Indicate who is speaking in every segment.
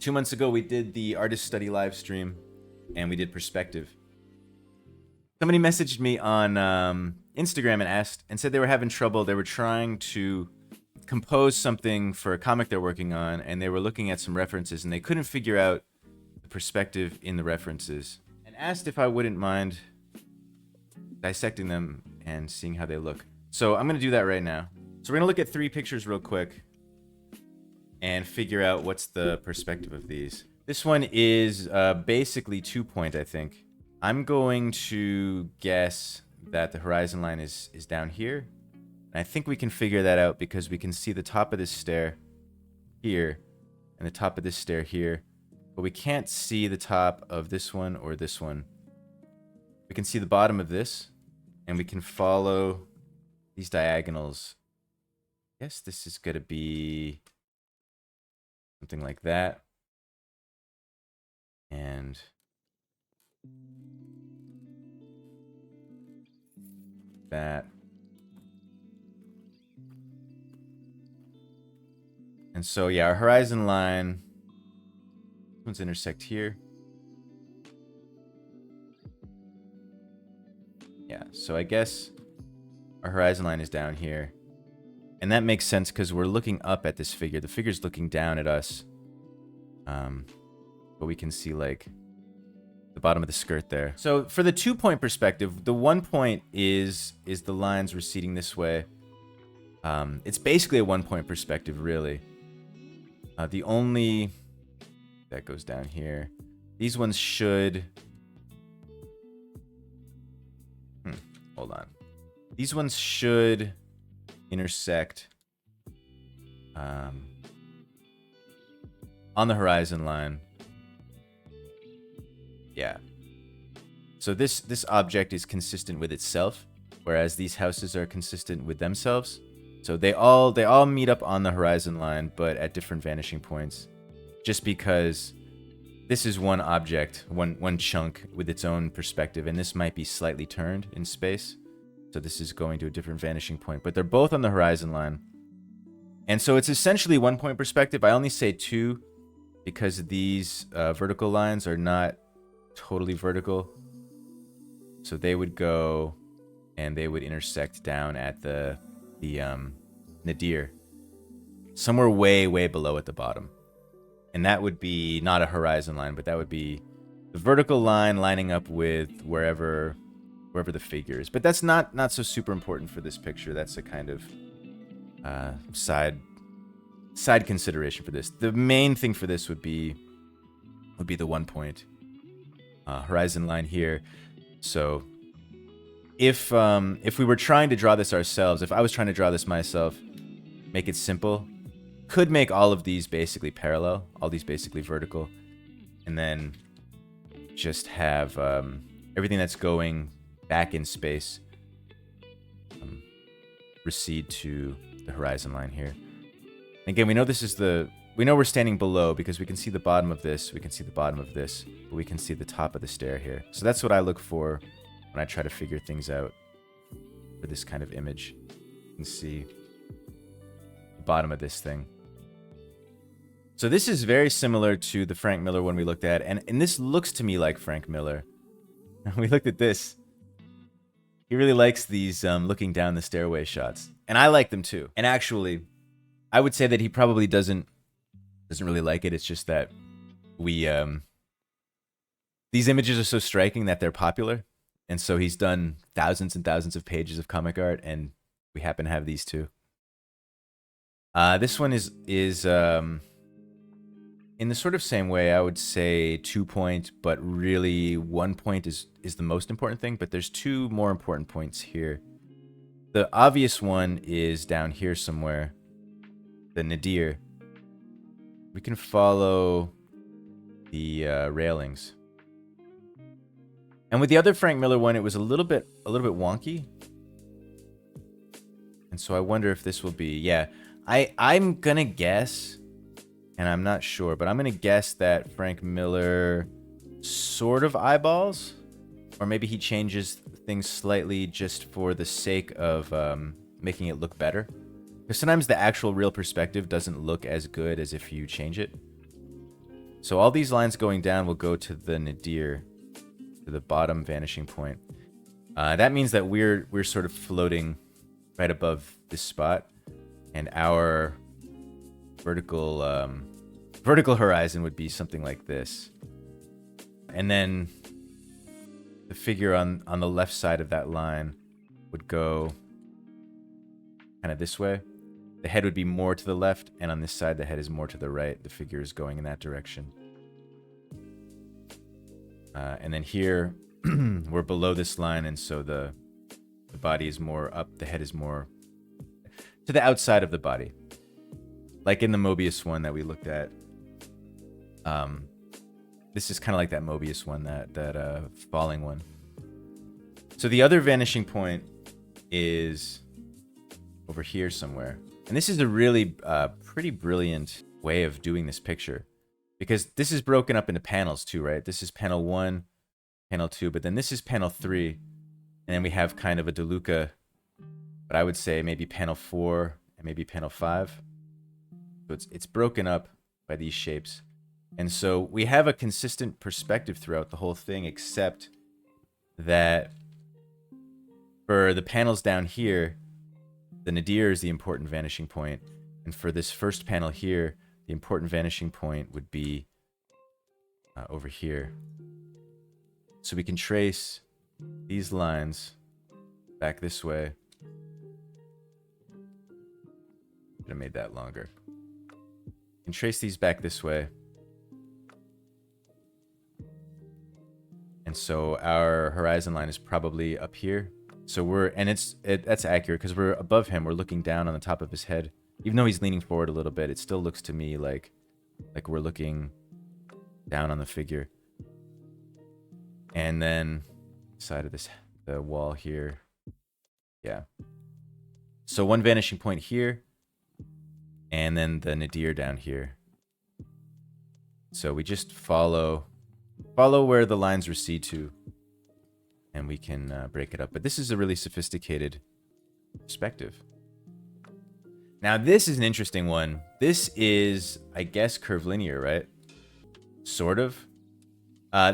Speaker 1: 2 months ago, we did the artist study live stream, and we did perspective. Somebody messaged me on Instagram and said they were having trouble. They were trying to compose something for a comic they're working on, and they were looking at some references, and they couldn't figure out the perspective in the references, and asked if I wouldn't mind dissecting them and seeing how they look. So I'm going to do that right now. So we're going to look at 3 pictures real quick and figure out what's the perspective of these. This one is basically 2-point, I think. I'm going to guess that the horizon line is down here. And I think we can figure that out because we can see the top of this stair here and the top of this stair here. But we can't see the top of this one or this one. We can see the bottom of this, and we can follow these diagonals. I guess this is going to be something like that. And that. And so, yeah, our horizon line, this one's intersect here. Yeah, so I guess our horizon line is down here. And that makes sense because we're looking up at this figure. The figure's looking down at us. But we can see, like, the bottom of the skirt there. So for the 2-point perspective, the 1 point is the lines receding this way. It's basically a 1-point perspective, really. The only... that goes down here. These ones should... hold on. These ones should intersect on the horizon line. Yeah. So this object is consistent with itself, whereas these houses are consistent with themselves. So they all meet up on the horizon line, but at different vanishing points. Just because this is one object, one chunk with its own perspective, and this might be slightly turned in space. So this is going to a different vanishing point, but they're both on the horizon line. And so it's essentially 1-point perspective. I only say 2 because these vertical lines are not totally vertical. So they would go and they would intersect down at the nadir. Somewhere way below at the bottom. And that would be not a horizon line, but that would be the vertical line lining up with wherever the figure is. But that's not so super important for this picture. That's a kind of side consideration for this. The main thing for this would be the 1-point horizon line here. So if we were trying to draw this ourselves, if I was trying to draw this myself, make it simple, could make all of these basically parallel, all these basically vertical, and then just have everything that's going back in space recede to the horizon line here. Again, we know we're standing below because we can see the bottom of this, we can see the bottom of this, but we can see the top of the stair here. So that's what I look for when I try to figure things out for this kind of image. You can see the bottom of this thing. So this is very similar to the Frank Miller one we looked at, and this looks to me like Frank Miller. We looked at this. He really likes these looking down the stairway shots, and I like them too. And actually, I would say that he probably doesn't really like it. It's just that we these images are so striking that they're popular, and so he's done thousands and thousands of pages of comic art, and we happen to have these two. This one is in the sort of same way. I would say 2-point, but really 1 point is the most important thing, but there's 2 more important points here. The obvious one is down here somewhere, the nadir. We can follow the railings. And with the other Frank Miller one, it was a little bit wonky. And so I wonder if this will be, yeah. I'm gonna guess, and I'm not sure, but I'm gonna guess that Frank Miller sort of eyeballs, or maybe he changes things slightly just for the sake of making it look better. Because sometimes the actual real perspective doesn't look as good as if you change it. So all these lines going down will go to the nadir, to the bottom vanishing point. That means that we're sort of floating right above this spot, and our vertical horizon would be something like this. And then the figure on the left side of that line would go kind of this way. The head would be more to the left, and on this side, the head is more to the right. The figure is going in that direction. And then here, we're below this line, and so the body is more up, the head is more to the outside of the body. Like in the Mobius one that we looked at. This is kind of like that Mobius one, that falling one. So the other vanishing point is over here somewhere. And this is a really pretty brilliant way of doing this picture, because this is broken up into panels too, right? This is panel 1, panel 2, but then this is panel 3, and then we have kind of a DeLuca, but I would say maybe panel 4 and maybe panel 5. So it's broken up by these shapes. And so we have a consistent perspective throughout the whole thing, except that for the panels down here, the nadir is the important vanishing point. And for this first panel here, the important vanishing point would be over here. So we can trace these lines back this way. Should have made that longer. We can trace these back this way. And so our horizon line is probably up here. So that's accurate because we're above him. We're looking down on the top of his head. Even though he's leaning forward a little bit, it still looks to me like we're looking down on the figure. And then side of the wall here. Yeah. So one vanishing point here, and then the nadir down here. So we just follow where the lines recede to, and we can break it up. But this is a really sophisticated perspective. Now, this is an interesting one. This is, I guess, curvilinear, right? Sort of.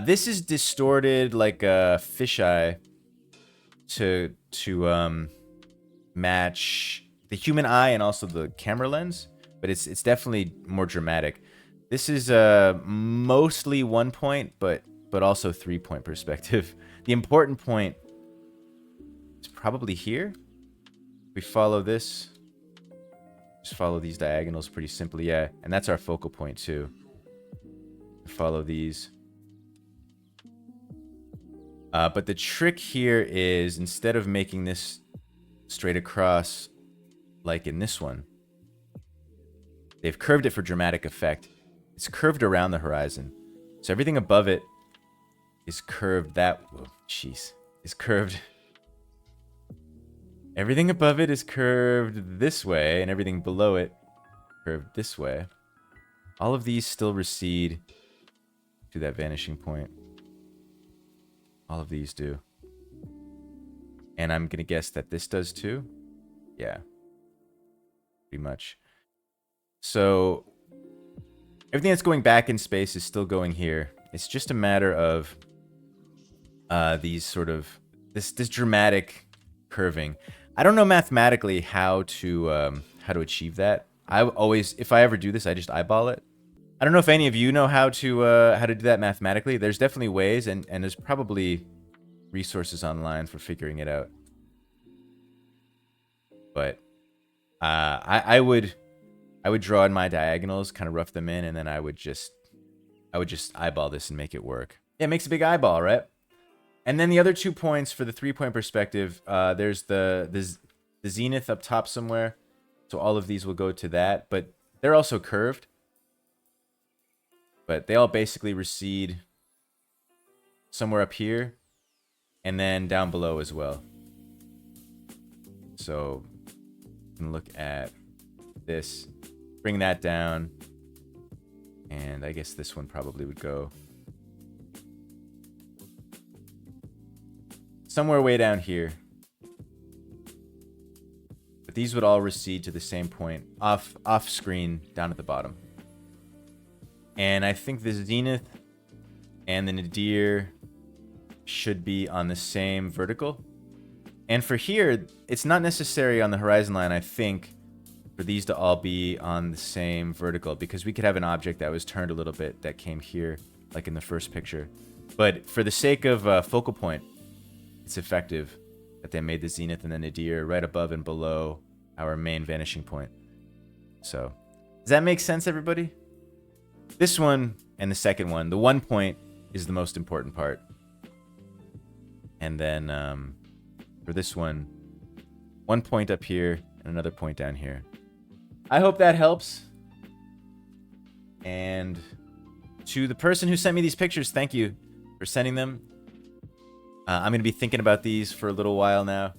Speaker 1: This is distorted like a fisheye to match the human eye and also the camera lens, but it's definitely more dramatic. This is mostly 1 point, but also 3 point perspective. The important point is probably here. We follow this. Just follow these diagonals pretty simply, yeah. And that's our focal point too. Follow these. But the trick here is, instead of making this straight across like in this one, they've curved it for dramatic effect. It's curved around the horizon. So everything above it is curved is curved. Everything above it is curved this way, and everything below it curved this way. All of these still recede to that vanishing point. All of these do. And I'm going to guess that this does too. Yeah. Pretty much. So everything that's going back in space is still going here. It's just a matter of these sort of this dramatic curving. I don't know mathematically how to achieve that. If I ever do this, I just eyeball it. I don't know if any of you know how to do that mathematically. There's definitely ways, and there's probably resources online for figuring it out. But I would draw in my diagonals, kind of rough them in, and then I would just eyeball this and make it work. Yeah, it makes a big eyeball, right? And then the other 2 points for the 3 point perspective, there's the zenith up top somewhere. So all of these will go to that, but they're also curved. But they all basically recede somewhere up here and then down below as well. So you can look at this, bring that down, and I guess this one probably would go somewhere way down here. But these would all recede to the same point off screen down at the bottom. And I think the zenith and the nadir should be on the same vertical. And for here, it's not necessary on the horizon line, I think, for these to all be on the same vertical, because we could have an object that was turned a little bit that came here, like in the first picture. But for the sake of focal point, it's effective that they made the zenith and the nadir right above and below our main vanishing point. So, does that make sense, everybody? This one and the second one, the 1 point is the most important part. And then for this one, 1 point up here and another point down here. I hope that helps. And to the person who sent me these pictures, thank you for sending them. I'm going to be thinking about these for a little while now.